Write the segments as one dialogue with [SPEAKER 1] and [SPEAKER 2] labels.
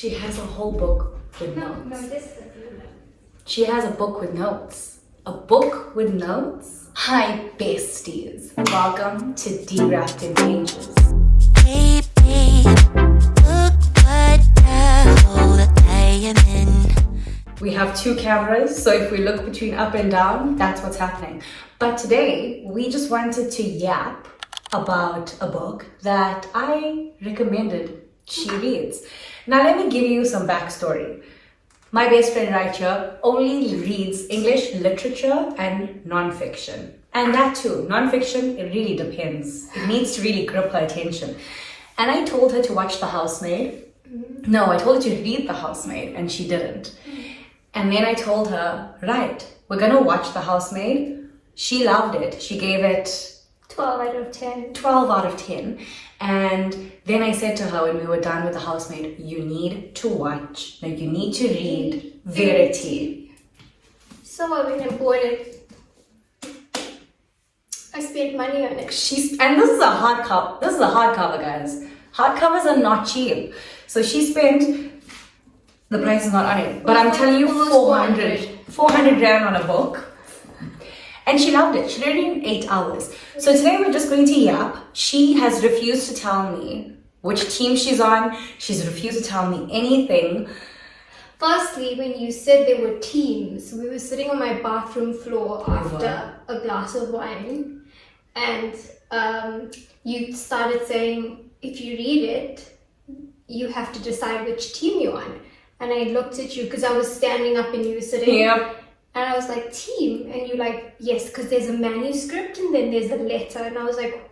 [SPEAKER 1] She has a whole book with notes.
[SPEAKER 2] No, this is the
[SPEAKER 1] She has a book with notes. A book with notes? Hi, besties. Welcome to Dewrapped in Pages.
[SPEAKER 3] Baby, look what hole I am in.
[SPEAKER 1] We have two cameras, so if we look between up and down, that's what's happening. But today, we just wanted to yap about a book that I recommended she reads. Now let me give you some backstory. My best friend right here only reads English literature and non-fiction. And that too, non-fiction, it really depends. It needs to really grip her attention. And I told her to watch The Housemaid. No, I told her to read The Housemaid, and she didn't. And then I told her, right, we're gonna watch The Housemaid. She loved it. She gave it
[SPEAKER 2] 12 out of 10.
[SPEAKER 1] 12 out of 10. And then I said to her when we were done with The Housemaid, you need to watch, like you need to read Verity.
[SPEAKER 2] So I went and bought it. I spent money on it.
[SPEAKER 1] And this is a hardcover. This is a hardcover, guys. Hardcovers are not cheap. So she spent, the price is not on it, but I'm telling you,
[SPEAKER 2] Almost
[SPEAKER 1] 400 rand on a book. And she loved it. She read it in 8 hours. So today we're just going to yap. She has refused to tell me which team she's on. She's refused to tell me anything.
[SPEAKER 2] Firstly, when you said there were teams, we were sitting on my bathroom floor after a glass of wine, and you started saying, if you read it, you have to decide which team you're on. And I looked at you because I was standing up and you were sitting.
[SPEAKER 1] Yep.
[SPEAKER 2] And I was like, team? And you're like, yes, because there's a manuscript and then there's a letter. And I was like,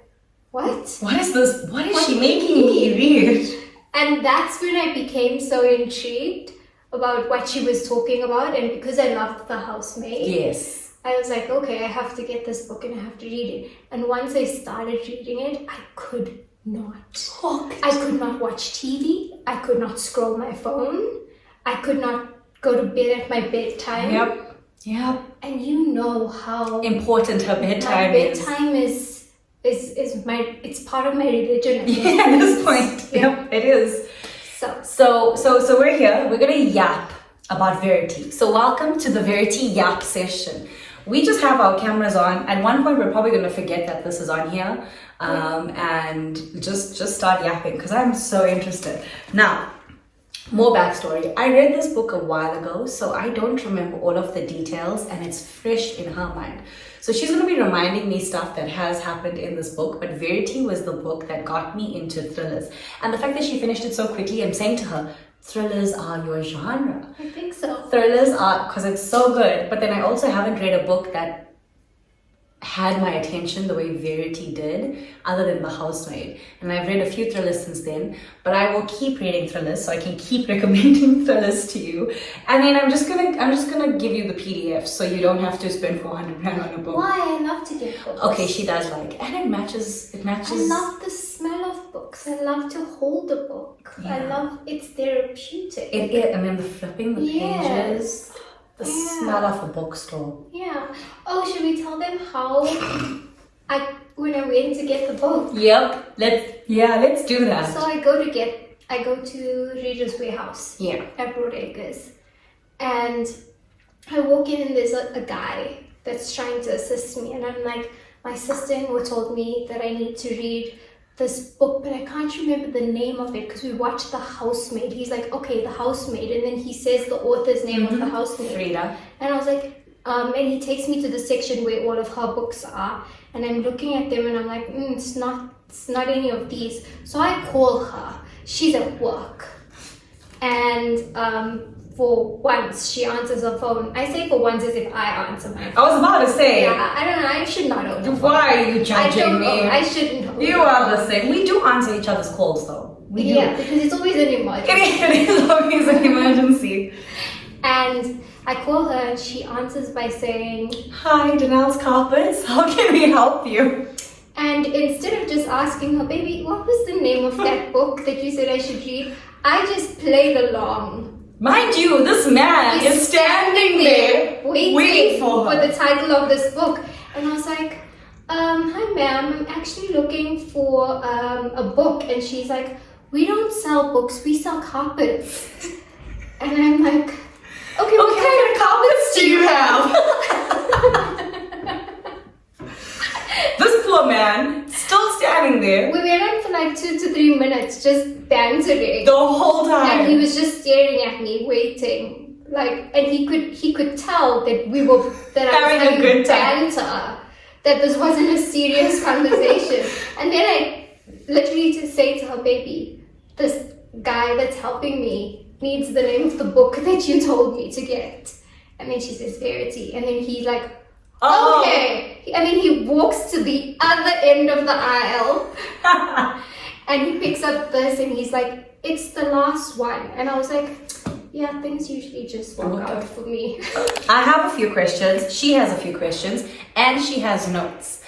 [SPEAKER 2] what?
[SPEAKER 1] What is this? What is she making me read?
[SPEAKER 2] And that's when I became so intrigued about what she was talking about. And because I loved The Housemaid,
[SPEAKER 1] Yes.
[SPEAKER 2] I was like, okay, I have to get this book and I have to read it. And once I started reading it, I could not talk. I could not watch TV. I could not scroll my phone. I could not go to bed at my bedtime.
[SPEAKER 1] Yep. Yep.
[SPEAKER 2] And you know how
[SPEAKER 1] important her bedtime is.
[SPEAKER 2] bedtime is my, it's part of my religion.
[SPEAKER 1] Yeah, at this point. Yep, it is. So we're here. We're gonna yap about Verity. So welcome to the Verity yap session. We just have our cameras on. At one point, we're probably gonna forget that this is on here, and just start yapping because I'm so interested. Now, more backstory. I read this book a while ago, so I don't remember all of the details, and it's fresh in her mind. So she's going to be reminding me stuff that has happened in this book, but Verity was the book that got me into thrillers. And the fact that she finished it so quickly, I'm saying to her, thrillers are your genre.
[SPEAKER 2] I think so.
[SPEAKER 1] Thrillers are, because it's so good. But then I also haven't read a book that had my attention the way Verity did, other than The Housemaid. And I've read a few thrillers since then, but I will keep reading thrillers so I can keep recommending thrillers to you. And then I'm just gonna give you the PDF so you don't have to spend 400 rand on a book.
[SPEAKER 2] Why? I love to get books.
[SPEAKER 1] Okay, she does like, and it matches.
[SPEAKER 2] I love the smell of books. I love to hold a book.
[SPEAKER 1] Yeah.
[SPEAKER 2] I love, it's therapeutic.
[SPEAKER 1] And then the flipping the pages. The
[SPEAKER 2] Yeah.
[SPEAKER 1] smell of a bookstore.
[SPEAKER 2] Yeah. Oh, should we tell them how when I went to get the book?
[SPEAKER 1] Yep. Let's do that.
[SPEAKER 2] So I go to Reader's Warehouse.
[SPEAKER 1] Yeah.
[SPEAKER 2] At Broadacres. And I walk in and there's a guy that's trying to assist me. And I'm like, my sister-in-law told me that I need to read this book, but I can't remember the name of it because we watched The Housemaid. He's like, okay, The Housemaid. And then he says the author's name of The Housemaid.
[SPEAKER 1] Frida.
[SPEAKER 2] And I was like, and he takes me to the section where all of her books are. And I'm looking at them and I'm like, it's not any of these. So I call her. She's at work. And for once, she answers her phone. I say for once as if I answer my phone.
[SPEAKER 1] I was about to say.
[SPEAKER 2] Yeah, I don't know. I should not own the phone.
[SPEAKER 1] Why are you judging me?
[SPEAKER 2] I shouldn't own
[SPEAKER 1] You are the same. We do answer each other's calls though. We do.
[SPEAKER 2] Yeah, because it's always an emergency.
[SPEAKER 1] It is always an emergency.
[SPEAKER 2] And I call her and she answers by saying,
[SPEAKER 1] Hi, Danelle's Carpets. How can we help you?
[SPEAKER 2] and instead of just asking her, baby, what was the name of that book that you said I should read? I just played along.
[SPEAKER 1] Mind you, this man is standing there waiting for her.
[SPEAKER 2] the title of this book. And I was like, hi ma'am, I'm actually looking for a book. And she's like, we don't sell books, we sell carpets. And I'm like, okay, what kind of carpets do you have?
[SPEAKER 1] This poor man, still standing there
[SPEAKER 2] We went on for like 2 to 3 minutes just bantering.
[SPEAKER 1] the whole time.
[SPEAKER 2] And he was just staring at me, waiting. Like, and he could tell that I was
[SPEAKER 1] Having a
[SPEAKER 2] having
[SPEAKER 1] good time.
[SPEAKER 2] banter, that this wasn't a serious conversation. And then I literally just say to her, baby, this guy that's helping me needs the name of the book that you told me to get. And then she says Verity. And then he's like,
[SPEAKER 1] Oh.
[SPEAKER 2] okay. And then he walks to the other end of the aisle and he picks up this and he's like, it's the last one. And I was like, yeah, things usually just work out for me.
[SPEAKER 1] I have a few questions. She has a few questions. And she has notes.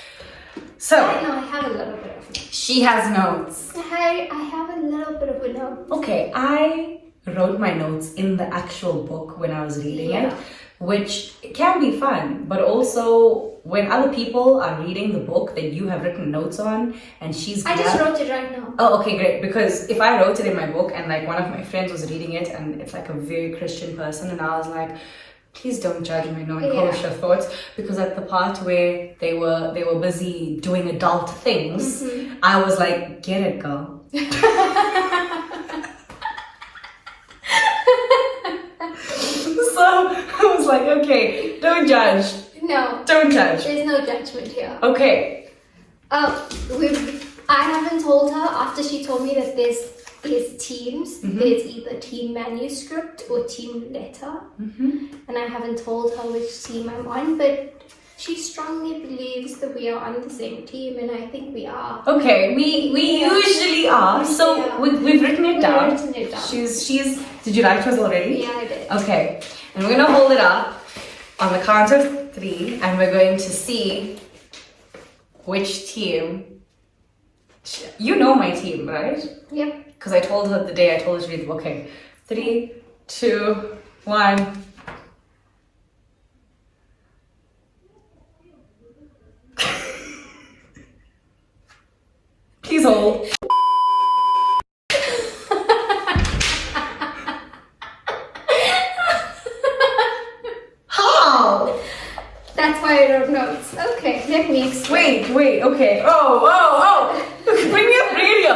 [SPEAKER 1] So,
[SPEAKER 2] I have a little bit of notes.
[SPEAKER 1] she has notes.
[SPEAKER 2] I have a little bit of a note.
[SPEAKER 1] Okay, I wrote my notes in the actual book when I was reading it, which can be fun, but also when other people are reading the book that you have written notes on and she's
[SPEAKER 2] I just wrote it right now.
[SPEAKER 1] Oh, okay, great. Because if I wrote it in my book and like one of my friends was reading it and it's like a very Christian person and I was like, please don't judge my non-kosher thoughts, because at the part where they were busy doing adult things, I was like, get it, girl. So I was like, okay, don't judge.
[SPEAKER 2] No.
[SPEAKER 1] Don't judge.
[SPEAKER 2] There's no judgment here.
[SPEAKER 1] Okay.
[SPEAKER 2] I haven't told her after she told me that there's teams. There's either Team Manuscript or Team Letter. And I haven't told her which team I'm on, but she strongly believes that we are on the same team, and I think we are.
[SPEAKER 1] Okay, we usually are. So
[SPEAKER 2] Yeah.
[SPEAKER 1] we've written it down.
[SPEAKER 2] We've written it down.
[SPEAKER 1] She's. Did you write yours already?
[SPEAKER 2] Yeah, I did.
[SPEAKER 1] Okay, and we're gonna hold it up on the count of 3, and we're going to see which team. You know my team, right?
[SPEAKER 2] Yep.
[SPEAKER 1] Because I told her the day I told her to read the book. Okay, 3, 2, 1. Please hold. How?
[SPEAKER 2] That's why I wrote notes. Okay, let me explain.
[SPEAKER 1] Wait, okay. Oh. Bring me up radio.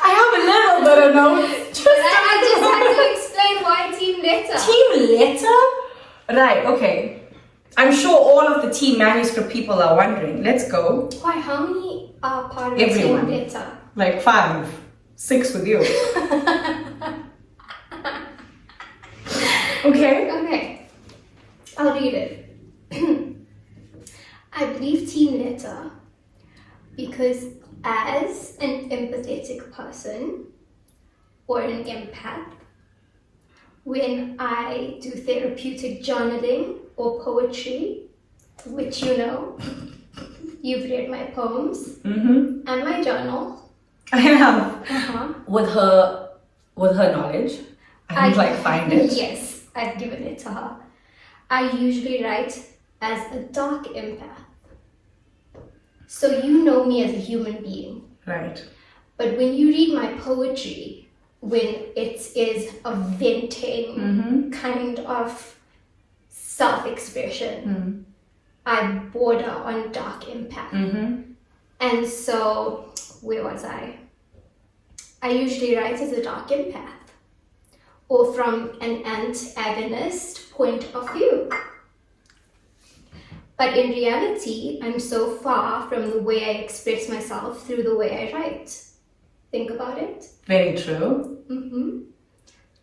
[SPEAKER 1] I have a little bit of notes.
[SPEAKER 2] I just had to explain why Team Letter.
[SPEAKER 1] Team Letter? Right, okay. I'm sure all of the Team Manuscript people are wondering. Let's go.
[SPEAKER 2] Why, how many are part of
[SPEAKER 1] Everyone.
[SPEAKER 2] Team Letter?
[SPEAKER 1] Like 5, 6 with you. Okay.
[SPEAKER 2] Okay, I'll read it. I believe Team Letter because as an empathetic person or an empath, when I do therapeutic journaling or poetry, which you know, you've read my poems and my journal.
[SPEAKER 1] I have. With her knowledge. I didn't find it.
[SPEAKER 2] Yes, I've given it to her. I usually write as a dark empath. So you know me as a human being.
[SPEAKER 1] Right.
[SPEAKER 2] But when you read my poetry, when it is a venting kind of self-expression, I border on dark empath. And so, where was I? I usually write as a dark empath or from an antagonist point of view. But in reality, I'm so far from the way I express myself through the way I write. Think about it.
[SPEAKER 1] Very true.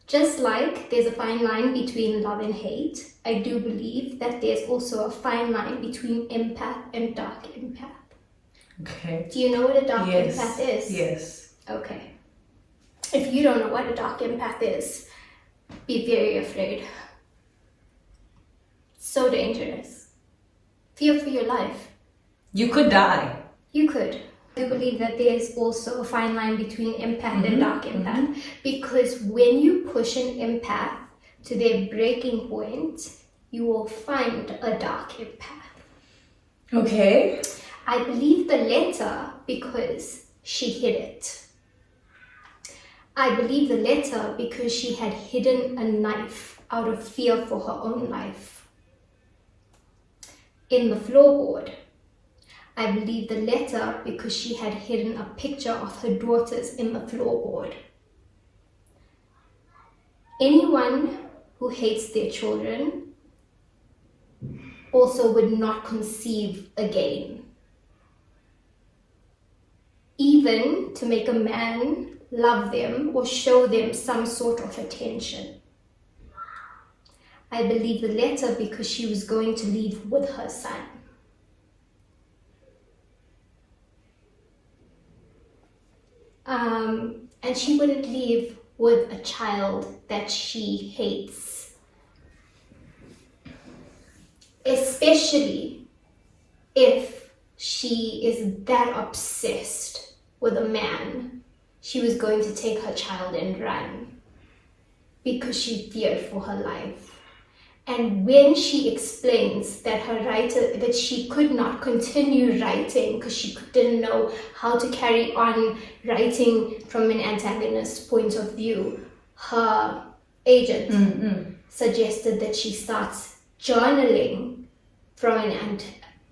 [SPEAKER 2] Just like there's a fine line between love and hate, I do believe that there's also a fine line between empath and dark empath.
[SPEAKER 1] Okay.
[SPEAKER 2] Do you know what a dark empath is?
[SPEAKER 1] Yes.
[SPEAKER 2] Okay. If you don't know what a dark empath is, be very afraid. So dangerous. Fear for your life.
[SPEAKER 1] You could die.
[SPEAKER 2] You could. I do believe that there's also a fine line between empath and dark empath, because when you push an empath to their breaking point, you will find a dark empath.
[SPEAKER 1] Okay.
[SPEAKER 2] I believe the letter because she hid it. I believe the letter because she had hidden a knife out of fear for her own life in the floorboard. I believe the letter because she had hidden a picture of her daughters in the floorboard. Anyone who hates their children also would not conceive again. Even to make a man love them or show them some sort of attention. I believe the letter because she was going to leave with her son. And she wouldn't leave with a child that she hates. Especially if she is that obsessed with a man, she was going to take her child and run because she feared for her life. And when she explains that that she could not continue writing because she didn't know how to carry on writing from an antagonist point of view, her agent suggested that she starts journaling from an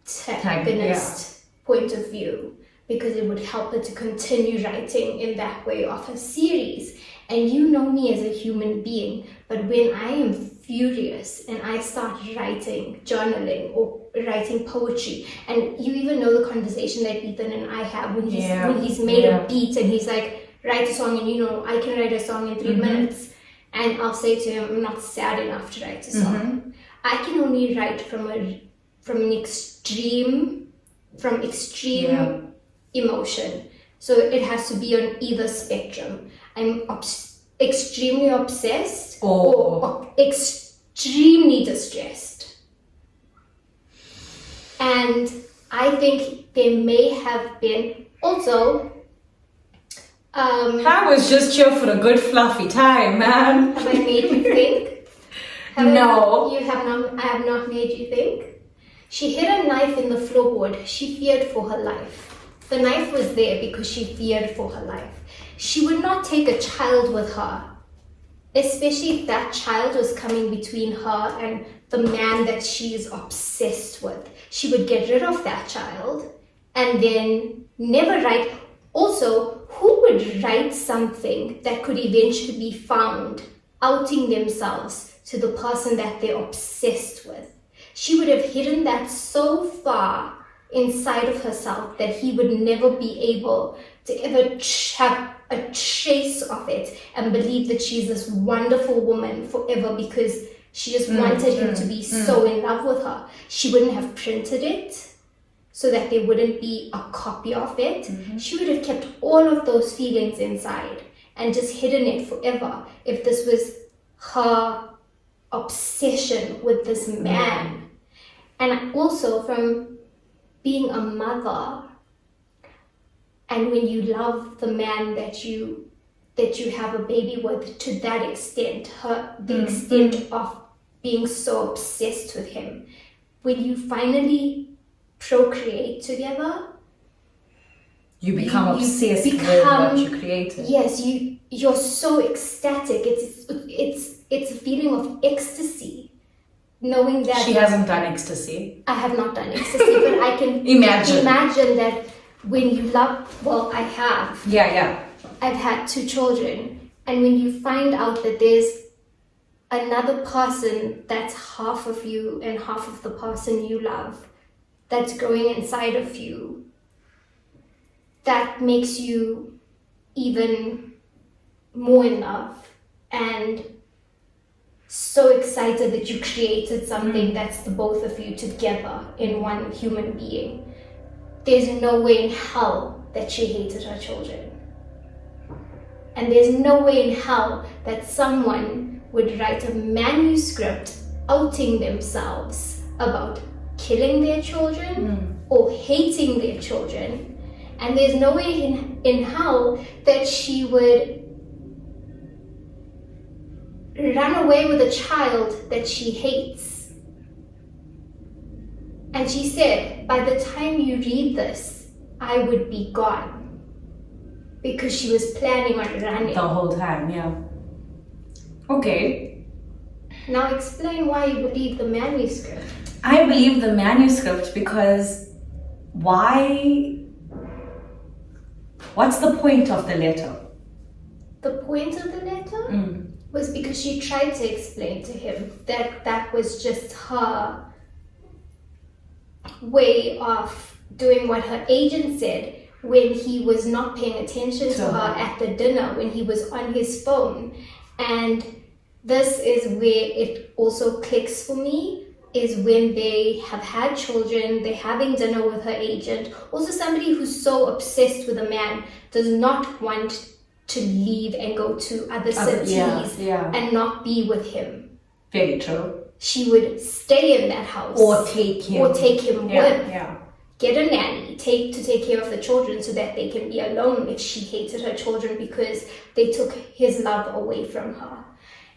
[SPEAKER 2] antagonist point of view because it would help her to continue writing in that way of her series. And you know me as a human being, but when I am furious and I start writing, journaling, or writing poetry, and you even know the conversation that Ethan and I have when he's made a beat and he's like, write a song, and I can write a song in 3 minutes, and I'll say to him, I'm not sad enough to write a song. I can only write from extreme emotion, so it has to be on either spectrum. I'm extremely obsessed or extremely distressed. And I think there may have been also...
[SPEAKER 1] I was just here for a good fluffy time, man.
[SPEAKER 2] Have I made you think?
[SPEAKER 1] No.
[SPEAKER 2] I have not made you think? She hid a knife in the floorboard. She feared for her life. The knife was there because she feared for her life. She would not take a child with her, especially if that child was coming between her and the man that she is obsessed with. She would get rid of that child and then never write. Also, who would write something that could eventually be found outing themselves to the person that they're obsessed with? She would have hidden that so far inside of herself that he would never be able to ever have a trace of it and believe that she's this wonderful woman forever because she just wanted him to be so in love with her. She wouldn't have printed it so that there wouldn't be a copy of it. She would have kept all of those feelings inside and just hidden it forever if this was her obsession with this man. And also from being a mother, and when you love the man that you have a baby with to that extent, the extent of being so obsessed with him, when you finally procreate together,
[SPEAKER 1] you become obsessed with what you created.
[SPEAKER 2] Yes, you're so ecstatic. It's a feeling of ecstasy. Knowing that
[SPEAKER 1] she hasn't done ecstasy.
[SPEAKER 2] I have not done ecstasy, but I can imagine that when you love, well, I have.
[SPEAKER 1] Yeah.
[SPEAKER 2] I've had 2 children, and when you find out that there's another person that's half of you and half of the person you love that's growing inside of you, that makes you even more in love and so excited that you created something that's the both of you together in one human being. There's no way in hell that she hated her children. And there's no way in hell that someone would write a manuscript outing themselves about killing their children or hating their children. And there's no way in hell that she would run away with a child that she hates. And she said, by the time you read this, I would be gone. because she was planning on running.
[SPEAKER 1] The whole time, yeah. Okay.
[SPEAKER 2] Now explain why you believe the manuscript.
[SPEAKER 1] I believe the manuscript because why? What's the point of the letter?
[SPEAKER 2] The point of the letter was because she tried to explain to him that was just her way of doing what her agent said when he was not paying attention to her at the dinner, when he was on his phone. And this is where it also clicks for me, is when they have had children, they're having dinner with her agent. Also somebody who's so obsessed with a man does not want to leave and go to other cities and not be with him.
[SPEAKER 1] Very true.
[SPEAKER 2] She would stay in that house.
[SPEAKER 1] Or take him.
[SPEAKER 2] With.
[SPEAKER 1] Yeah.
[SPEAKER 2] Get a nanny, to take care of the children so that they can be alone if she hated her children because they took his love away from her.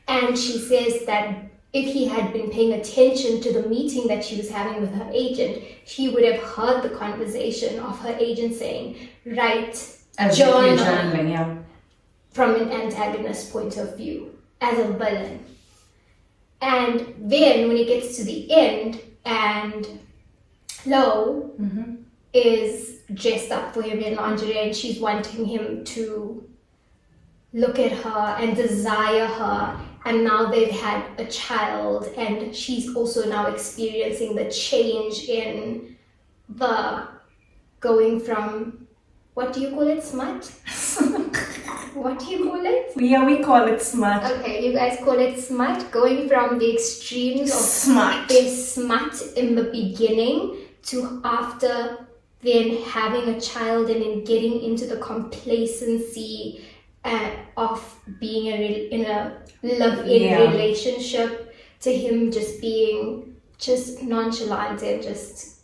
[SPEAKER 2] And she says that if he had been paying attention to the meeting that she was having with her agent, he would have heard the conversation of her agent saying, write journaling,
[SPEAKER 1] yeah.
[SPEAKER 2] From an antagonist point of view, as a villain. And then when it gets to the end and Lo is dressed up for him in lingerie and she's wanting him to look at her and desire her, and now they've had a child and she's also now experiencing the change in the going from, what do you call it, smut? What do you call it?
[SPEAKER 1] Yeah, we call it smut.
[SPEAKER 2] Okay, you guys call it smut. Going from the extremes of
[SPEAKER 1] smut.
[SPEAKER 2] There's smut in the beginning to after then having a child and then getting into the complacency of being in a live-in relationship, to him just being just nonchalant and just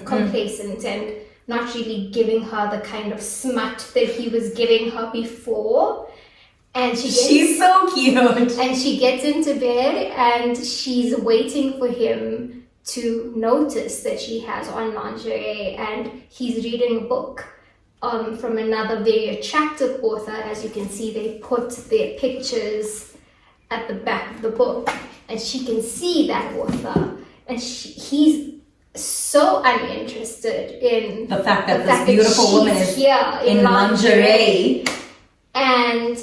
[SPEAKER 2] complacent and not really giving her the kind of smut that he was giving her before. And she's
[SPEAKER 1] so cute.
[SPEAKER 2] And she gets into bed and she's waiting for him to notice that she has on lingerie, and he's reading a book from another very attractive author. As you can see, they put their pictures at the back of the book and she can see that author, and he's so uninterested in
[SPEAKER 1] the fact that this beautiful woman is
[SPEAKER 2] here
[SPEAKER 1] in lingerie.
[SPEAKER 2] And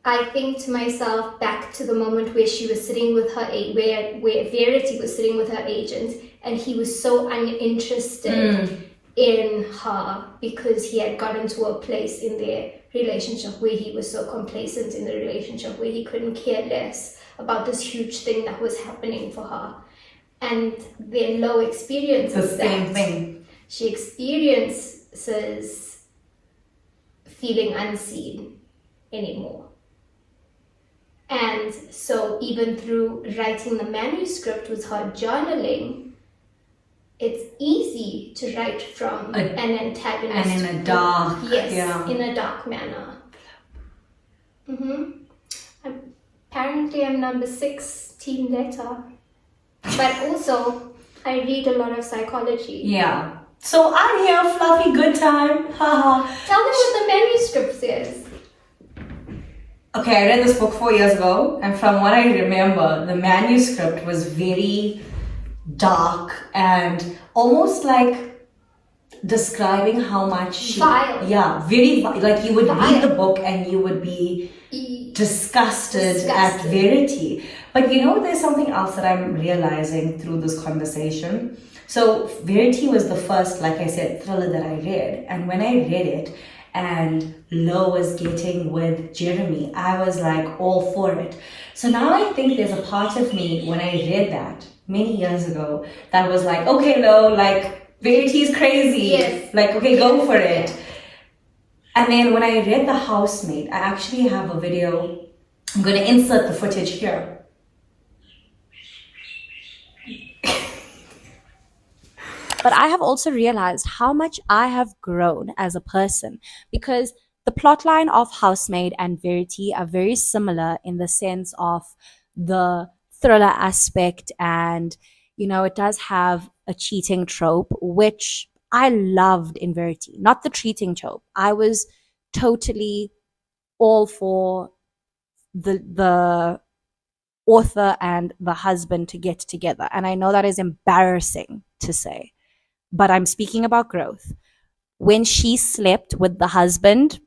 [SPEAKER 2] I think to myself, back to the moment where she was sitting with her, where Verity was sitting with her agent, and he was so uninterested in her because he had gotten to a place in their relationship where he was so complacent in the relationship where he couldn't care less about this huge thing that was happening for her. And then Lo experiences
[SPEAKER 1] the same thing.
[SPEAKER 2] She experiences feeling unseen anymore. And so even through writing the manuscript with her journaling, it's easy to write from an antagonist.
[SPEAKER 1] And in a dark.
[SPEAKER 2] In a dark manner. Apparently I'm number 6, Team Letter. But also, I read a lot of psychology.
[SPEAKER 1] Yeah. So I'm here, fluffy good time. Haha.
[SPEAKER 2] Tell them what the manuscript says.
[SPEAKER 1] Okay, I read this book 4 years ago, and from what I remember, the manuscript was very dark and almost like describing how much she...
[SPEAKER 2] Vile.
[SPEAKER 1] Yeah, very like you would read the book and you would be disgusted at Verity. But you know, there's something else that I'm realizing through this conversation. So Verity was the first, like I said, thriller that I read. And when I read it and Lo was getting with Jeremy, I was like all for it. So now I think there's a part of me when I read that many years ago that was like, okay, Lo, like Verity's crazy.
[SPEAKER 2] Yes.
[SPEAKER 1] Like, okay, go for it. And then when I read The Housemaid, I actually have a video. I'm going to insert the footage here.
[SPEAKER 4] But I have also realized how much I have grown as a person, because the plotline of Housemaid and Verity are very similar in the sense of the thriller aspect, and, you know, it does have a cheating trope, which I loved in Verity, not the treating trope. I was totally all for the author and the husband to get together. And I know that is embarrassing to say, but I'm speaking about growth. When she slept with the husband,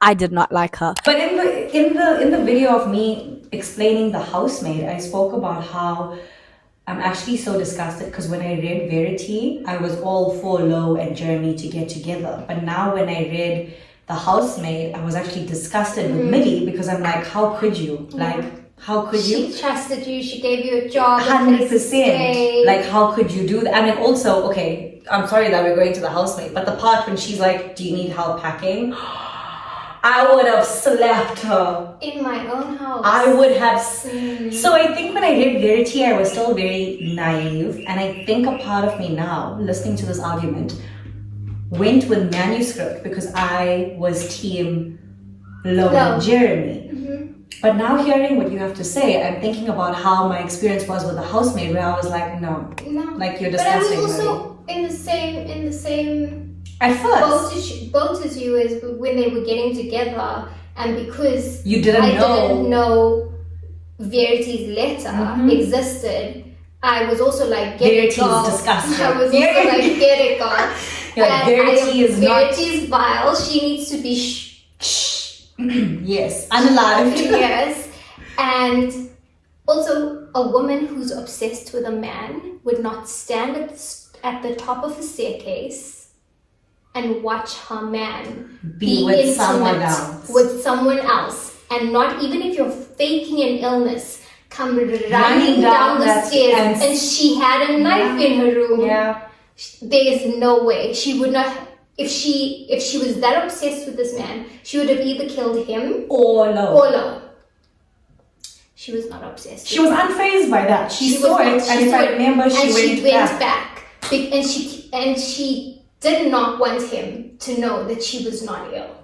[SPEAKER 4] I did not like her.
[SPEAKER 1] But in the video of me explaining the housemaid, I spoke about how I'm actually so disgusted because when I read Verity, I was all for Lo and Jeremy to get together. But now when I read the housemaid, I was actually disgusted with Millie because I'm like, how could you? Like, how could you?
[SPEAKER 2] She trusted you. She gave you a job.
[SPEAKER 1] 100%. Like, how could you do that? And then also, okay, I'm sorry that we're going to the housemaid, but the part when she's like, do you need help packing? I would have slapped her.
[SPEAKER 2] In my own house.
[SPEAKER 1] I would have. So I think when I read Verity, I was still very naive. And I think a part of me now, listening to this argument, went with Manuscript because I was team Lo and Jeremy. But now hearing what you have to say, I'm thinking about how my experience was with the housemaid, where I was like, no, like you're disgusting.
[SPEAKER 2] But I was also in the same
[SPEAKER 1] at first
[SPEAKER 2] boat as you as when they were getting together, and because
[SPEAKER 1] you didn't
[SPEAKER 2] know Verity's letter existed, I was also like, get
[SPEAKER 1] Verity's
[SPEAKER 2] it, girl.
[SPEAKER 1] disgusting.
[SPEAKER 2] I was also like, get it, girl. Verity's vile. She needs to be
[SPEAKER 1] yes, unalived.
[SPEAKER 2] Yes, and also a woman who's obsessed with a man would not stand at the top of the staircase and watch her man
[SPEAKER 1] be with someone else,
[SPEAKER 2] and not even if you're faking an illness, come running down the stairs and she had a knife in her room. There is no way she would not. If she was that obsessed with this man, she would have either killed him
[SPEAKER 1] or Lo.
[SPEAKER 2] She was not obsessed.
[SPEAKER 1] She was unfazed by that. She saw it, and if I remember, she went back.
[SPEAKER 2] And she did not want him to know that she was not ill.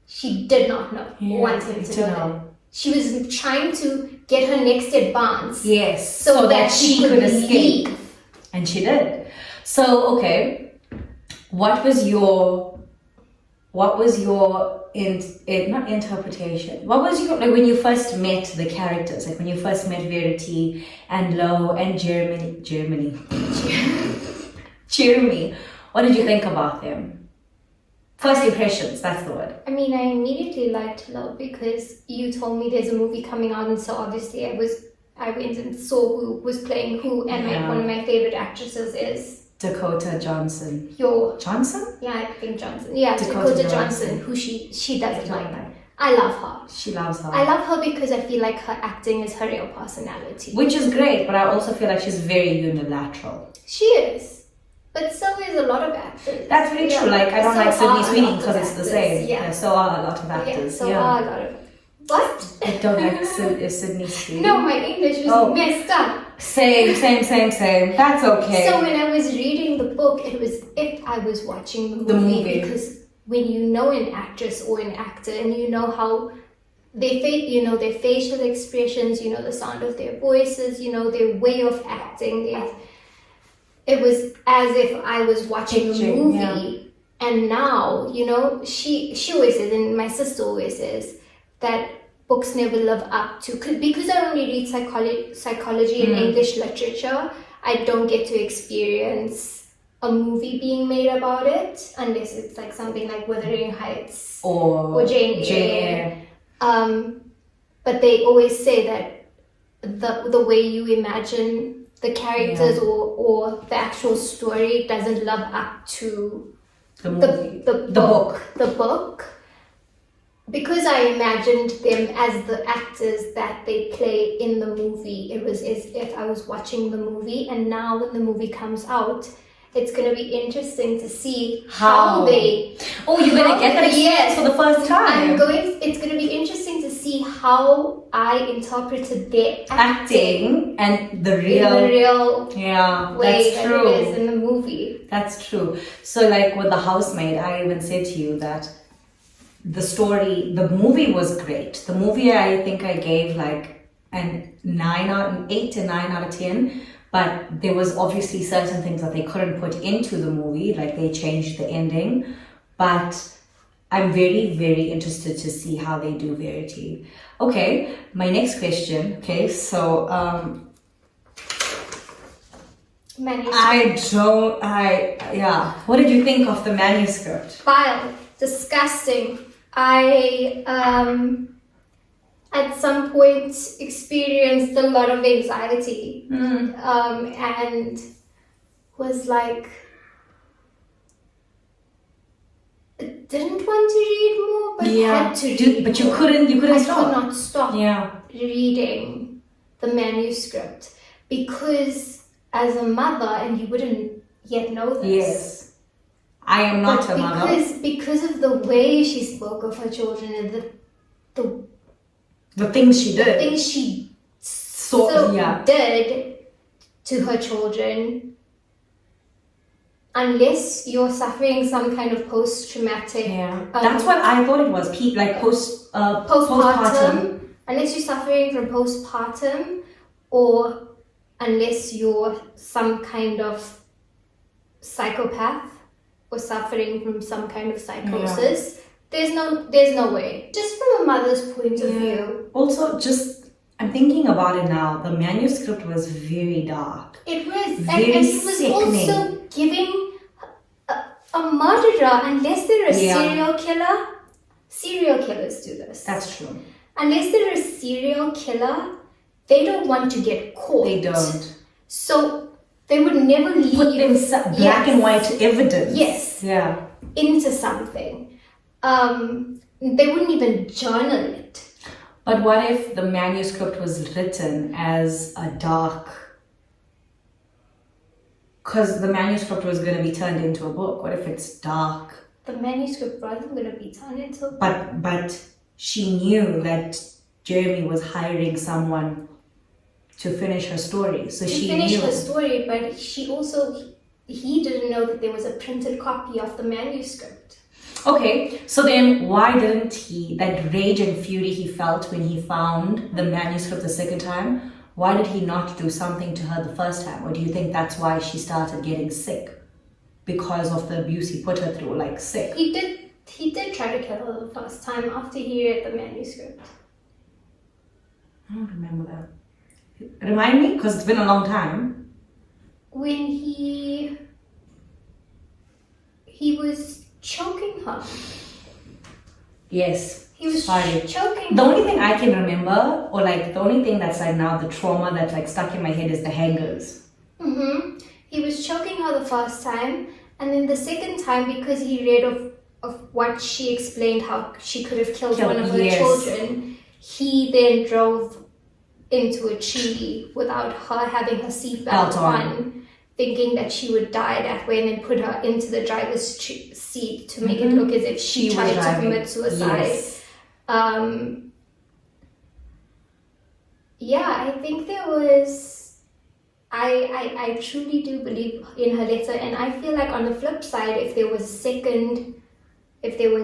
[SPEAKER 2] She did not want him to know that. She was trying to get her next advance.
[SPEAKER 1] Yes, so that she could escape. And she did. So, okay. What was your not interpretation? What was your, like when you first met the characters, like when you first met Verity and Lo and Jeremy? What did you think about them? First impressions, that's the word.
[SPEAKER 2] I mean, I immediately liked Lo because you told me there's a movie coming out, and so obviously I went and saw who was playing who, and one of my favorite actresses is
[SPEAKER 1] Dakota Johnson.
[SPEAKER 2] Johnson? Yeah, I think Johnson. Yeah, Dakota Johnson, who she doesn't like that. I love her.
[SPEAKER 1] She loves her.
[SPEAKER 2] I love her because I feel like her acting is her real personality.
[SPEAKER 1] Which is great, but I also feel like she's very unilateral.
[SPEAKER 2] She is. But so is a lot of actors.
[SPEAKER 1] That's very true. Like, I don't like Sydney Sweeney because it's the same.
[SPEAKER 2] Yeah.
[SPEAKER 1] So are a lot of actors.
[SPEAKER 2] Are a lot of. What?
[SPEAKER 1] I don't like Sydney Sweeney.
[SPEAKER 2] No, my English was messed up.
[SPEAKER 1] Same. That's okay.
[SPEAKER 2] So when I was reading the book, it was if I was watching the movie. Because when you know an actress or an actor and you know how their facial expressions, you know the sound of their voices, you know their way of acting, it was as if I was watching a movie. Yeah. And now, you know, she always says, and my sister always says, that books never live up to, because I only read psychology and English literature, I don't get to experience a movie being made about it unless it's like something like Wuthering Heights or Jane Eyre. But they always say that the way you imagine the characters or the actual story doesn't live up to the book. Because I imagined them as the actors that they play in the movie, it was as if I was watching the movie. And now when the movie comes out, it's going to be interesting to see how they...
[SPEAKER 1] Oh, you're going to get that experience for the first time.
[SPEAKER 2] It's going to be interesting to see how I interpreted their acting
[SPEAKER 1] and the real
[SPEAKER 2] way that it is in the movie.
[SPEAKER 1] That's true. So like with The Housemaid, I even said to you that the movie was great. The movie, I think I gave like an 8 to 9 out of 10. but there was obviously certain things that they couldn't put into the movie, like they changed the ending. But I'm very, very interested to see how they do Verity. Okay, my next question. Okay, so
[SPEAKER 2] Manuscript.
[SPEAKER 1] What did you think of the manuscript?
[SPEAKER 2] Vile, disgusting. I at some point experienced a lot of anxiety, and was like, didn't want to read more, but had to read
[SPEAKER 1] But you
[SPEAKER 2] more.
[SPEAKER 1] couldn't
[SPEAKER 2] I
[SPEAKER 1] stop.
[SPEAKER 2] could not stop reading the manuscript because as a mother, and you wouldn't yet know this.
[SPEAKER 1] Yes. I am not a mother.
[SPEAKER 2] Because of the way she spoke of her children and
[SPEAKER 1] The things she did.
[SPEAKER 2] things she
[SPEAKER 1] Yeah.
[SPEAKER 2] did to her children, unless you're suffering some kind of post-traumatic
[SPEAKER 1] That's what I thought it was.
[SPEAKER 2] postpartum, unless you're suffering from postpartum, or unless you're some kind of psychopath or suffering from some kind of psychosis, there's no way. Just from a mother's point of view.
[SPEAKER 1] Also, I'm thinking about it now. The manuscript was very dark.
[SPEAKER 2] It was,
[SPEAKER 1] Very
[SPEAKER 2] and it was
[SPEAKER 1] sickening.
[SPEAKER 2] also giving a murderer, unless they're a serial killer. Serial killers do this.
[SPEAKER 1] That's true.
[SPEAKER 2] Unless they're a serial killer, they don't want to get caught.
[SPEAKER 1] They don't.
[SPEAKER 2] So they would never leave
[SPEAKER 1] Put them black and white evidence.
[SPEAKER 2] Yes.
[SPEAKER 1] Yeah.
[SPEAKER 2] Into something. They wouldn't even journal it.
[SPEAKER 1] But what if the manuscript was written as a dark... Because the manuscript was going to be turned into a book. What if it's dark?
[SPEAKER 2] The manuscript wasn't going to be turned into a book.
[SPEAKER 1] But she knew that Jeremy was hiring someone to finish her story. So she
[SPEAKER 2] finished
[SPEAKER 1] knew.
[SPEAKER 2] her story, but he didn't know that there was a printed copy of the manuscript.
[SPEAKER 1] Okay, so then why didn't he, that rage and fury he felt when he found the manuscript the second time, why did he not do something to her the first time? Or do you think that's why she started getting sick? Because of the abuse he put her through, like sick?
[SPEAKER 2] He did try to kill her the first time after he read the manuscript.
[SPEAKER 1] I don't remember that. Remind me, because it's been a long time.
[SPEAKER 2] When he was choking her.
[SPEAKER 1] Yes.
[SPEAKER 2] He was
[SPEAKER 1] Sorry.
[SPEAKER 2] choking
[SPEAKER 1] The
[SPEAKER 2] her.
[SPEAKER 1] only thing I can remember, or like the only thing that's like now the trauma that's like stuck in my head is the hangers.
[SPEAKER 2] He was choking her the first time, and then the second time, because he read of what she explained, how she could have killed one of her children, he then drove into a tree without her having her seatbelt on, thinking that she would die that way, and then put her into the driver's seat to make it look as if she tried to commit suicide.
[SPEAKER 1] Yes.
[SPEAKER 2] I think there was... I truly do believe in her letter, and I feel like on the flip side, if there was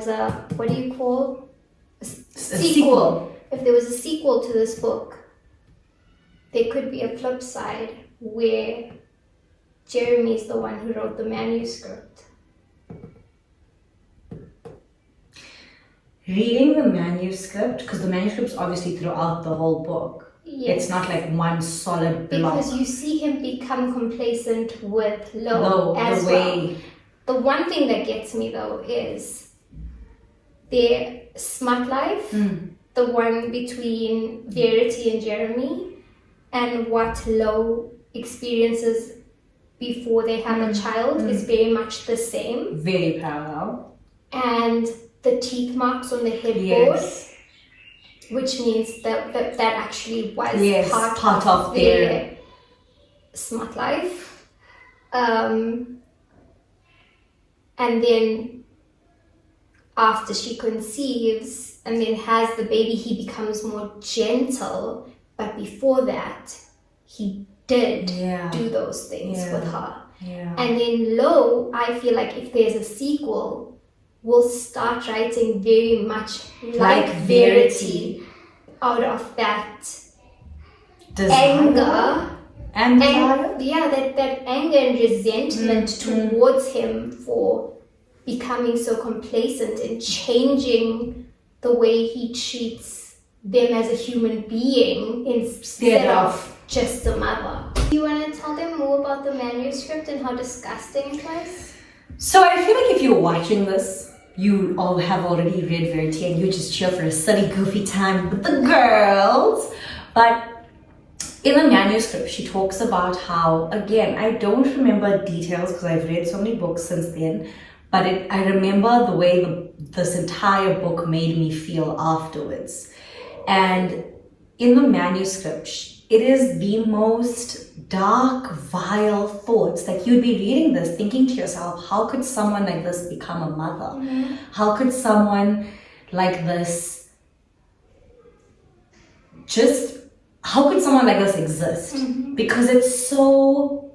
[SPEAKER 2] a, what do you call? A sequel. If there was a sequel to this book, there could be a flip side where Jeremy's the one who wrote the manuscript.
[SPEAKER 1] Reading the manuscript, because the manuscript's obviously throughout the whole book.
[SPEAKER 2] Yes.
[SPEAKER 1] It's not like one solid block.
[SPEAKER 2] Because you see him become complacent with Lo as
[SPEAKER 1] the way.
[SPEAKER 2] well. The one thing that gets me though is their smut life, the one between Verity and Jeremy, and what Lo experiences before they have a child is very much the same.
[SPEAKER 1] Very parallel.
[SPEAKER 2] And the teeth marks on the headboard, which means that actually was part of their smut life. And then after she conceives and then has the baby, he becomes more gentle. But before that, he did do those things with her.
[SPEAKER 1] Yeah.
[SPEAKER 2] And then Lo, I feel like if there's a sequel, will start writing very much like Verity, out of that
[SPEAKER 1] desire
[SPEAKER 2] anger
[SPEAKER 1] And desire?
[SPEAKER 2] yeah, that anger and resentment towards him for becoming so complacent and changing the way he treats them as a human being instead of just a mother. Do you want to tell them more about the manuscript and how disgusting it was?
[SPEAKER 1] So I feel like if you're watching this, you all have already read Verity and you're just chill for a silly, goofy time with the girls. But in the manuscript, she talks about how, again, I don't remember details because I've read so many books since then, but I remember the way this entire book made me feel afterwards. And in the manuscript, it is the most dark, vile thoughts. Like, you'd be reading this thinking to yourself, how could someone like this become a mother? How could someone like this how could someone like this exist? Because it's so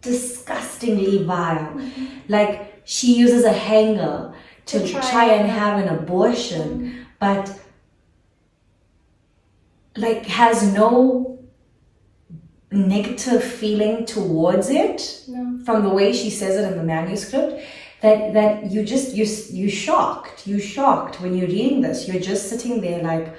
[SPEAKER 1] disgustingly vile. Like, she uses a hanger to try and have an abortion, but like has no negative feeling towards it from the way she says it in the manuscript. That you shocked when you're reading this. You're just sitting there like,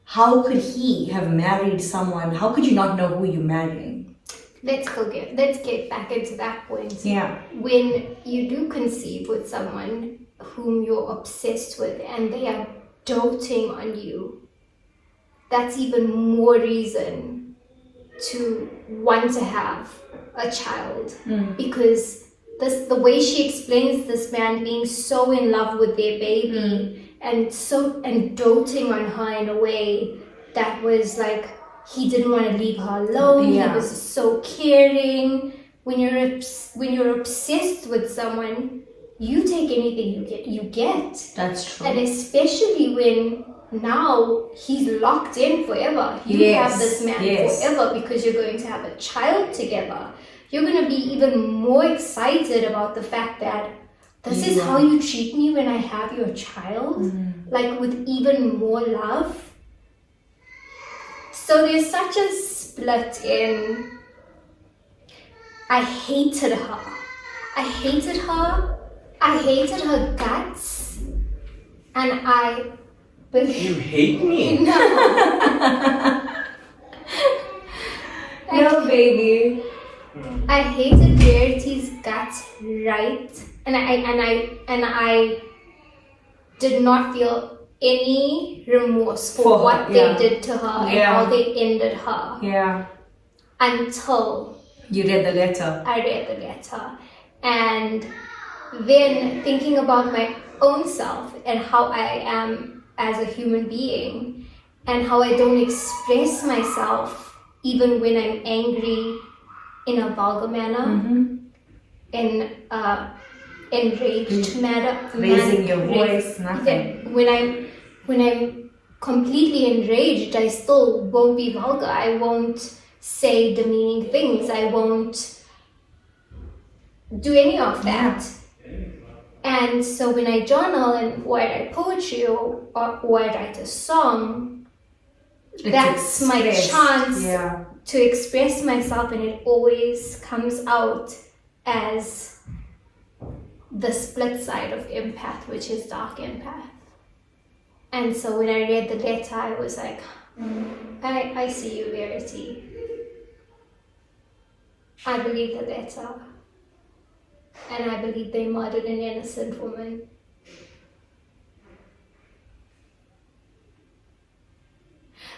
[SPEAKER 1] how could he have married someone? How could you not know who you're marrying?
[SPEAKER 2] Let's get back into that point.
[SPEAKER 1] Yeah.
[SPEAKER 2] When you do conceive with someone whom you're obsessed with and they are doting on you, that's even more reason to want to have a child. Because the way she explains this man being so in love with their baby and doting on her in a way that was like, he didn't want to leave her alone. He was so caring. When you're obsessed with someone, you take anything you get.
[SPEAKER 1] That's true.
[SPEAKER 2] And especially when now he's locked in forever. You have this man forever because you're going to have a child together. You're going to be even more excited about the fact that this is how you treat me when I have your child, like with even more love. So there's such a split in, I hated her. I hated her guts, and I believe...
[SPEAKER 5] You hate me?
[SPEAKER 1] No, baby.
[SPEAKER 2] I hated Verity's guts, right? And I did not feel any remorse for what they did to her and how they ended her.
[SPEAKER 1] Yeah.
[SPEAKER 2] Until
[SPEAKER 1] you read the letter.
[SPEAKER 2] I read the letter. And then thinking about my own self and how I am as a human being and how I don't express myself even when I'm angry in a vulgar manner, in enraged manner,
[SPEAKER 1] raising your voice, nothing.
[SPEAKER 2] When I'm completely enraged, I still won't be vulgar. I won't say demeaning things. I won't do any of that. And so when I journal or I write poetry or I write a song, that's my chance to express myself, and it always comes out as the split side of empath, which is dark empath. And so when I read the letter, I was like, I see you, Verity. I believe the letter. And I believe they murdered an innocent woman.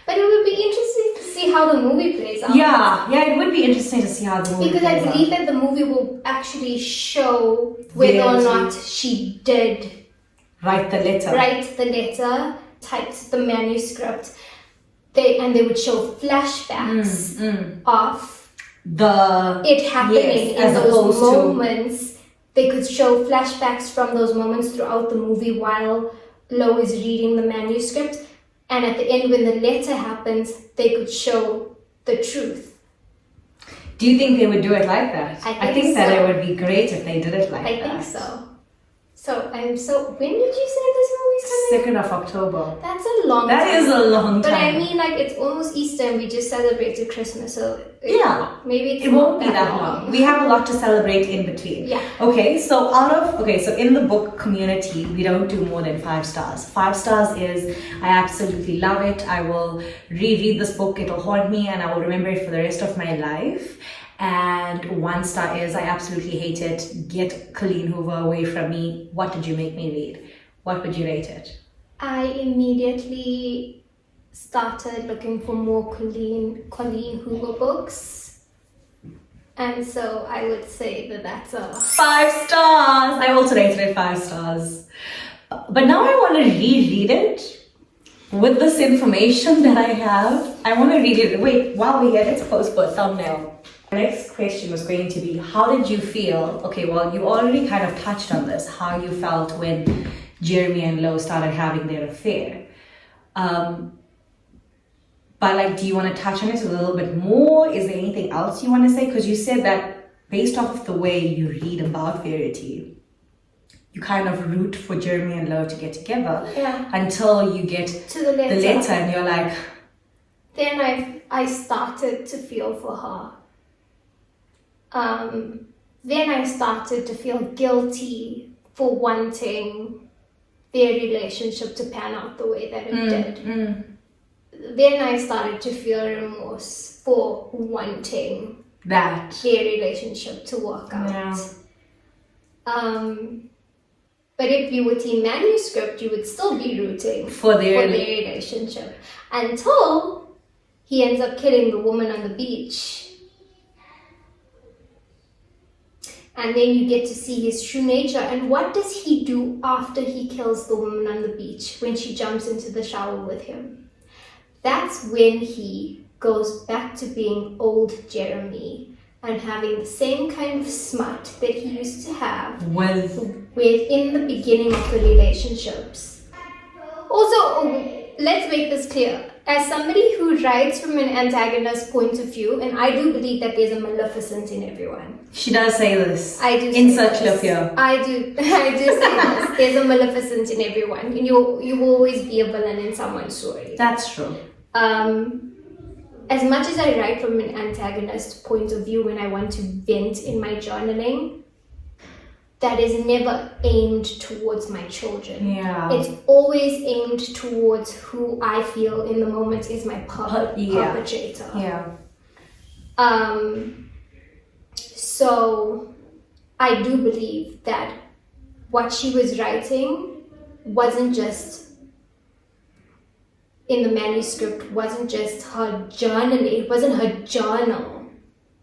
[SPEAKER 2] But it would be interesting to see how the movie plays out.
[SPEAKER 1] Yeah, it would be interesting to see how the movie
[SPEAKER 2] plays out. Because I believe that the movie will actually show whether or not she did
[SPEAKER 1] write the letter,
[SPEAKER 2] typed the manuscript, they would show flashbacks of it happening in those moments. They could show flashbacks from those moments throughout the movie while Lo is reading the manuscript. And at the end, when the letter happens, they could show the truth.
[SPEAKER 1] Do you think they would do it like that?
[SPEAKER 2] I think
[SPEAKER 1] that
[SPEAKER 2] so.
[SPEAKER 1] It would be great if they did it like that.
[SPEAKER 2] I think so. When did you say this movie's coming
[SPEAKER 1] 2nd of October.
[SPEAKER 2] That's a long
[SPEAKER 1] That
[SPEAKER 2] time.
[SPEAKER 1] is a long
[SPEAKER 2] But I
[SPEAKER 1] time.
[SPEAKER 2] mean, like, it's almost Easter and we just celebrated Christmas, so
[SPEAKER 1] Yeah.
[SPEAKER 2] maybe it's
[SPEAKER 1] It
[SPEAKER 2] not
[SPEAKER 1] won't be that long. We have a lot to celebrate in between.
[SPEAKER 2] Yeah.
[SPEAKER 1] Okay, so so in the book community, we don't do more than 5 stars. 5 stars is, I absolutely love it. I will reread this book. It'll haunt me and I will remember it for the rest of my life. And 1 star is, I absolutely hate it. Get Colleen Hoover away from me. What did you make me read? What would you rate it?
[SPEAKER 2] I immediately started looking for more Colleen Hoover books. And so I would say that that's a
[SPEAKER 1] 5 stars. I also rated it 5 stars. But now I want to reread it with this information that I have. I want to read it. Wait, while we're here, let's post for a thumbnail. The next question was going to be, how did you feel? Okay, well, you already kind of touched on this, how you felt when Jeremy and Lo started having their affair. But like, do you want to touch on it a little bit more? Is there anything else you want to say? Because you said that based off of the way you read about Verity, you kind of root for Jeremy and Lo to get together until you get
[SPEAKER 2] to the letter.
[SPEAKER 1] And you're like...
[SPEAKER 2] Then I started to feel for her. Then I started to feel guilty for wanting their relationship to pan out the way that it did. Then I started to feel remorse for wanting
[SPEAKER 1] that
[SPEAKER 2] their relationship to work out.
[SPEAKER 1] Yeah.
[SPEAKER 2] But if you were Team Manuscript, you would still be rooting
[SPEAKER 1] for their
[SPEAKER 2] relationship until he ends up killing the woman on the beach. And then you get to see his true nature. And what does he do after he kills the woman on the beach when she jumps into the shower with him? That's when he goes back to being old Jeremy and having the same kind of smut that he used to have within the beginning of the relationships. Also, let's make this clear. As somebody who writes from an antagonist's point of view, and I do believe that there's a Maleficent in everyone.
[SPEAKER 1] She does say this.
[SPEAKER 2] I do.
[SPEAKER 1] Insert clip here.
[SPEAKER 2] I do say this. There's a Maleficent in everyone, and you will always be a villain in someone's story.
[SPEAKER 1] That's true.
[SPEAKER 2] As much as I write from an antagonist point of view when I want to vent in my journaling, that is never aimed towards my children.
[SPEAKER 1] Yeah.
[SPEAKER 2] It's always aimed towards who I feel in the moment is my perpetrator.
[SPEAKER 1] Yeah.
[SPEAKER 2] So I do believe that what she was writing wasn't just in the manuscript, wasn't just her journaling. It wasn't her journal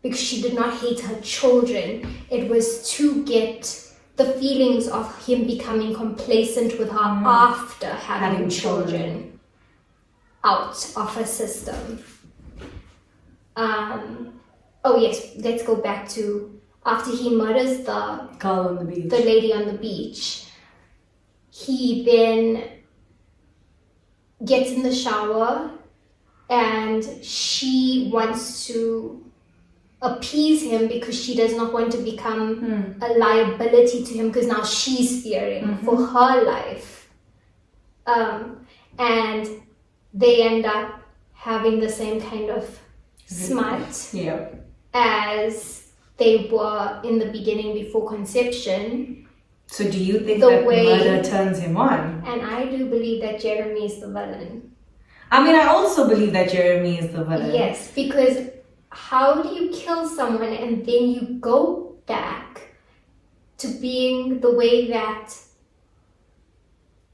[SPEAKER 2] because she did not hate her children. It was to get the feelings of him becoming complacent with her after having children out of her system. Oh yes, let's go back to after he murders the
[SPEAKER 1] girl on the beach,
[SPEAKER 2] the lady on the beach. He then gets in the shower and she wants to appease him because she does not want to become a liability to him because now she's fearing for her life. And they end up having the same kind of smut as they were in the beginning before conception.
[SPEAKER 1] So do you think that murder turns him on?
[SPEAKER 2] And I do believe that Jeremy is the villain.
[SPEAKER 1] I mean, I also believe that Jeremy is the villain.
[SPEAKER 2] Yes, because how do you kill someone and then you go back to being the way that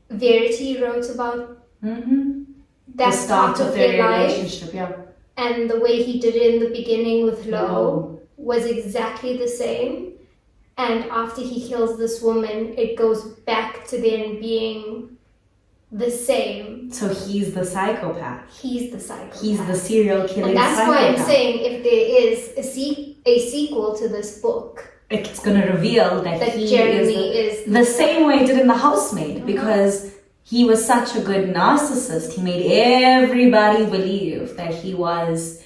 [SPEAKER 2] Verity wrote about that
[SPEAKER 1] the start of their relationship,
[SPEAKER 2] and the way he did it in the beginning with Lo was exactly the same. And after he kills this woman, it goes back to then being the same.
[SPEAKER 1] So he's the psychopath.
[SPEAKER 2] He's the psychopath.
[SPEAKER 1] He's the serial killing
[SPEAKER 2] And that's
[SPEAKER 1] psychopath.
[SPEAKER 2] why I'm saying if there is a sequel to this book,
[SPEAKER 1] it's going to reveal that he
[SPEAKER 2] Jeremy
[SPEAKER 1] is the same way he did in The Housemaid, because he was such a good narcissist. He made everybody believe that he was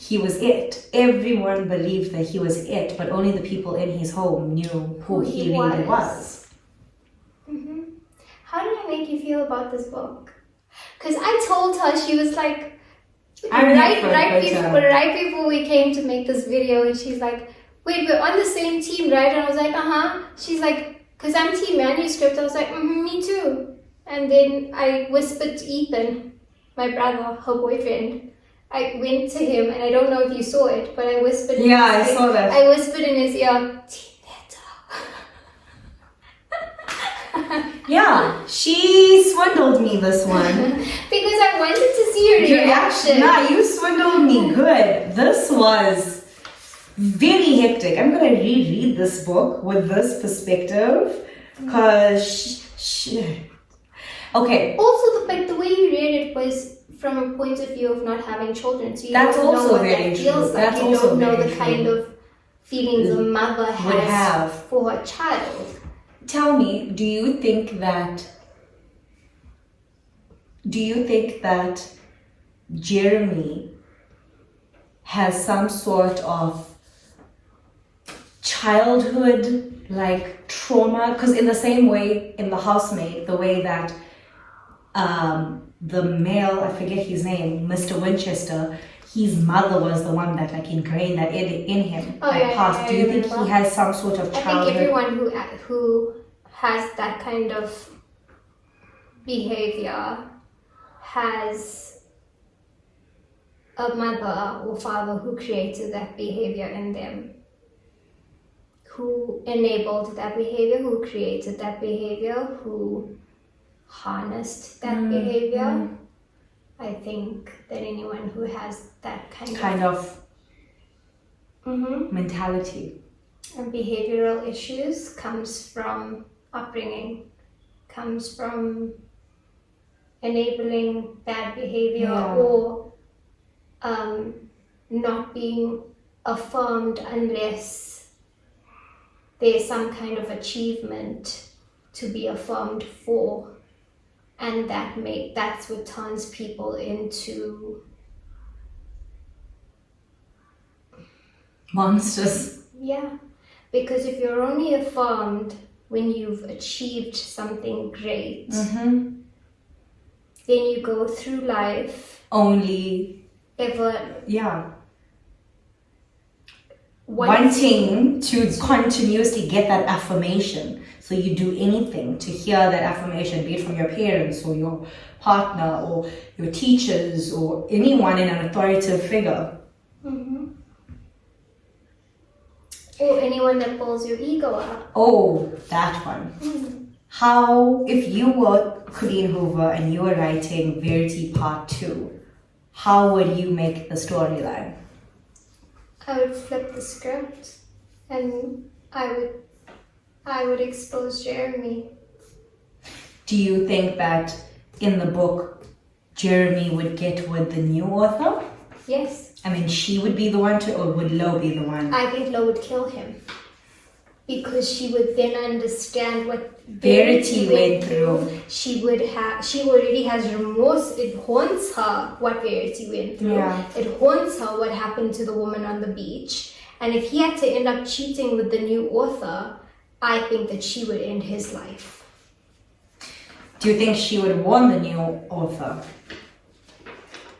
[SPEAKER 1] it. Everyone believed that he was it, but only the people in his home knew who he really was.
[SPEAKER 2] how did I make you feel about this book? Because I told her, she was like, right before we came to make this video, and she's like, wait, we're on the same team, right? And I was like, She's like, because I'm Team Manuscript. I was like, me too. And then I whispered to Ethan, my brother, her boyfriend. I went to him, and I don't know if you saw it, but I whispered in his ear.
[SPEAKER 1] I saw that.
[SPEAKER 2] I whispered in his ear, Team Netta.
[SPEAKER 1] Yeah, she swindled me this one.
[SPEAKER 2] Because I wanted to see your reaction.
[SPEAKER 1] Nah, you swindled me good. This was very hectic. I'm gonna reread this book with this perspective, because okay.
[SPEAKER 2] Also, the way you read it was from a point of view of not having children, so you
[SPEAKER 1] That's
[SPEAKER 2] don't know
[SPEAKER 1] also
[SPEAKER 2] what
[SPEAKER 1] very
[SPEAKER 2] that feels
[SPEAKER 1] true.
[SPEAKER 2] like.
[SPEAKER 1] That's
[SPEAKER 2] You
[SPEAKER 1] also
[SPEAKER 2] don't know
[SPEAKER 1] very
[SPEAKER 2] the kind
[SPEAKER 1] true.
[SPEAKER 2] of feelings a mother has for her child.
[SPEAKER 1] Tell me, do you think that Jeremy has some sort of childhood like trauma? Because in the same way, in The Housemaid, the way that the male, I forget his name, Mr. Winchester, his mother was the one that like ingrained that in him. Past. Do you think he has some sort of childhood?
[SPEAKER 2] I think everyone who has that kind of behavior has a mother or father who created that behavior in them, who enabled that behavior, who created that behavior, who harnessed that behavior. I think that anyone who has that kind of
[SPEAKER 1] mentality
[SPEAKER 2] and behavioral issues comes from upbringing, comes from enabling bad behavior or not being affirmed unless there's some kind of achievement to be affirmed for, and that's what turns people into
[SPEAKER 1] monsters.
[SPEAKER 2] Yeah, because if you're only affirmed when you've achieved something great, then you go through life wanting
[SPEAKER 1] to continuously get that affirmation. So you do anything to hear that affirmation, be it from your parents or your partner or your teachers or anyone in an authoritative figure.
[SPEAKER 2] Or anyone that pulls your ego up.
[SPEAKER 1] Oh, that one. How, if you were Colleen Hoover and you were writing Verity Part 2, how would you make the storyline?
[SPEAKER 2] I would flip the script and I would expose Jeremy.
[SPEAKER 1] Do you think that in the book Jeremy would get with the new author?
[SPEAKER 2] Yes.
[SPEAKER 1] I mean, she would be the one to, or would Lo be the one?
[SPEAKER 2] I think Lo would kill him. Because she would then understand what
[SPEAKER 1] Verity went through.
[SPEAKER 2] She already has remorse. It haunts her what Verity went through.
[SPEAKER 1] Yeah.
[SPEAKER 2] It haunts her what happened to the woman on the beach. And if he had to end up cheating with the new author, I think that she would end his life.
[SPEAKER 1] Do you think she would warn the new author?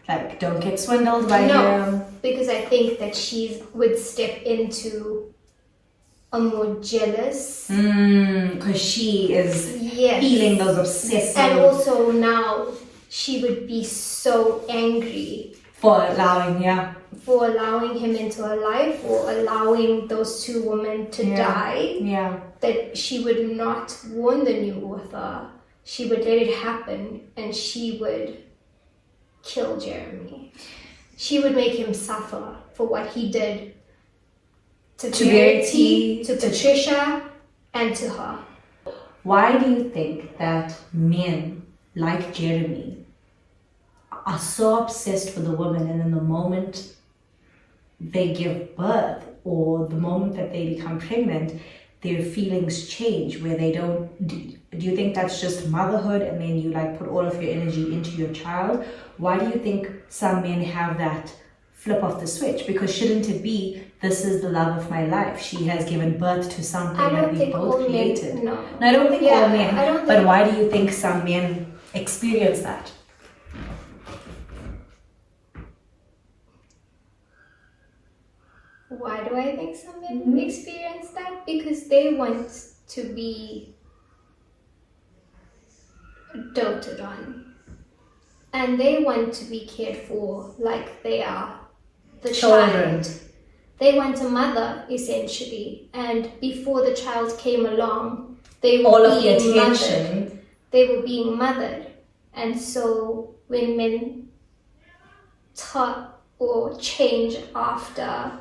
[SPEAKER 1] Like, don't get swindled by him?
[SPEAKER 2] No, because I think that she would step into a more jealous.
[SPEAKER 1] Because she is feeling those obsessive.
[SPEAKER 2] And also now she would be so angry
[SPEAKER 1] for allowing
[SPEAKER 2] him into her life, or allowing those two women to die.
[SPEAKER 1] Yeah.
[SPEAKER 2] That she would not warn the new author. She would let it happen, and she would kill Jeremy. She would make him suffer for what he did to Verity, to Patricia, and to her.
[SPEAKER 1] Why do you think that men like Jeremy are so obsessed with the woman, and in the moment they give birth or the moment that they become pregnant, their feelings change where they don't? Do you think that's just motherhood, and then you like put all of your energy into your child? Why do you think some men have that flip off the switch? Because shouldn't it be, this is the love of my life. She has given birth to something
[SPEAKER 2] I
[SPEAKER 1] that
[SPEAKER 2] don't
[SPEAKER 1] we
[SPEAKER 2] think
[SPEAKER 1] both
[SPEAKER 2] all men,
[SPEAKER 1] created.
[SPEAKER 2] no.
[SPEAKER 1] I don't think all men.
[SPEAKER 2] I don't
[SPEAKER 1] but
[SPEAKER 2] think-
[SPEAKER 1] why do you think some men experience that?
[SPEAKER 2] Why do I think some men experience that? Because they want to be doted on. And they want to be cared for like they are the
[SPEAKER 1] Children.
[SPEAKER 2] child. They want a mother, essentially. And before the child came along, they were
[SPEAKER 1] All of the
[SPEAKER 2] being
[SPEAKER 1] attention.
[SPEAKER 2] mothered. They were being mothered. And so when men or change after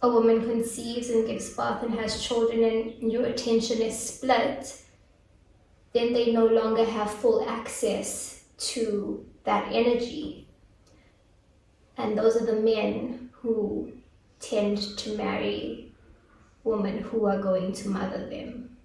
[SPEAKER 2] a woman conceives and gives birth and has children and your attention is split, then they no longer have full access to that energy. And those are the men who tend to marry women who are going to mother them.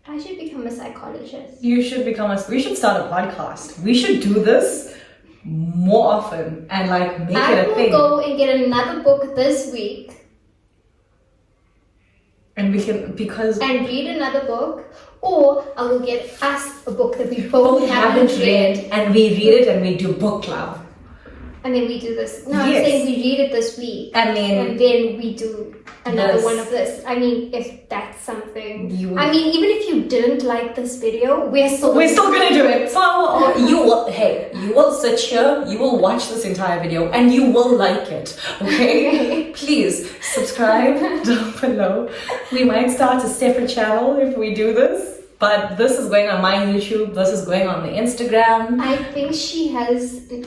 [SPEAKER 2] I should become a psychologist.
[SPEAKER 1] You should we should start a podcast. We should do this more often and like make
[SPEAKER 2] I
[SPEAKER 1] it a
[SPEAKER 2] will
[SPEAKER 1] thing.
[SPEAKER 2] go and get another book this week
[SPEAKER 1] And we can, because
[SPEAKER 2] and read another book, or I will get us a book that we both
[SPEAKER 1] haven't read and we read it and we do book club.
[SPEAKER 2] And then we do this. No, I'm
[SPEAKER 1] Yes.
[SPEAKER 2] saying we read it this week.
[SPEAKER 1] And then
[SPEAKER 2] we do another
[SPEAKER 1] Yes.
[SPEAKER 2] one of this. I mean, if that's something.
[SPEAKER 1] You-
[SPEAKER 2] I mean, even if you didn't like this video, we're still
[SPEAKER 1] gonna do it. So you will sit here, you will watch this entire video and you will like it. Okay? Please subscribe down below. We might start a separate channel if we do this. But this is going on my YouTube, this is going on the Instagram.
[SPEAKER 2] I think she has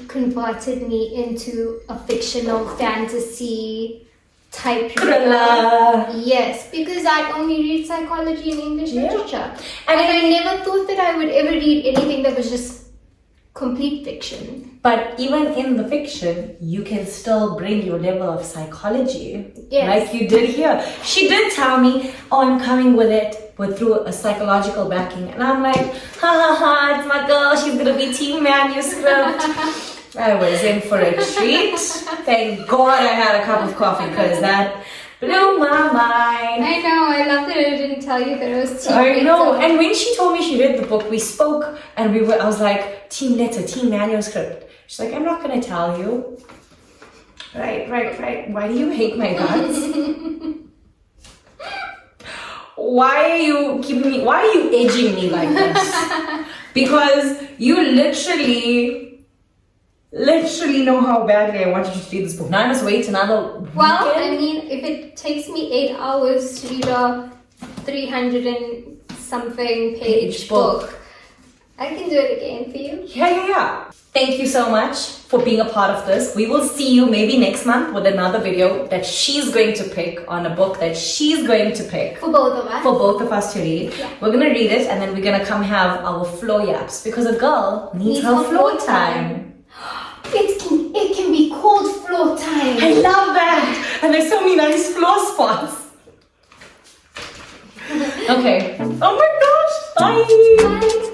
[SPEAKER 2] converted me into a fictional fantasy type
[SPEAKER 1] Thriller.
[SPEAKER 2] Yes, because I only read psychology and English
[SPEAKER 1] Yeah.
[SPEAKER 2] literature. And I never thought that I would ever read anything that was just complete fiction.
[SPEAKER 1] But even in the fiction, you can still bring your level of psychology.
[SPEAKER 2] Yes.
[SPEAKER 1] Like you did here. She did tell me, oh, I'm coming with it, but through a psychological backing. And I'm like, ha ha ha, it's my girl, she's gonna be Team Manuscript. I was in for a treat. Thank God I had a cup of coffee because that blew my mind.
[SPEAKER 2] I know, I love that I didn't tell you that it was Team
[SPEAKER 1] I know.
[SPEAKER 2] Letter.
[SPEAKER 1] And when she told me she read the book, we spoke and I was like, Team Letter, Team Manuscript. She's like, I'm not going to tell you. Right. Why do you hate my guts? Why are you edging me like this? Because you literally know how badly I wanted you to read this book. Now I must wait another weekend.
[SPEAKER 2] Well, I mean, if it takes me 8 hours to read a 300 and something page book, I can do it again for you.
[SPEAKER 1] Yeah. Thank you so much for being a part of this. We will see you maybe next month with another video that she's going to pick on a book that she's going to pick.
[SPEAKER 2] For both of us.
[SPEAKER 1] For both of us to read.
[SPEAKER 2] Yeah.
[SPEAKER 1] We're going to read it and then we're going to come have our floor yaps because a girl needs her floor time.
[SPEAKER 2] It can be called floor time.
[SPEAKER 1] I love that. And there's so many nice floor spots. Okay. Oh my gosh. Bye.
[SPEAKER 2] Bye.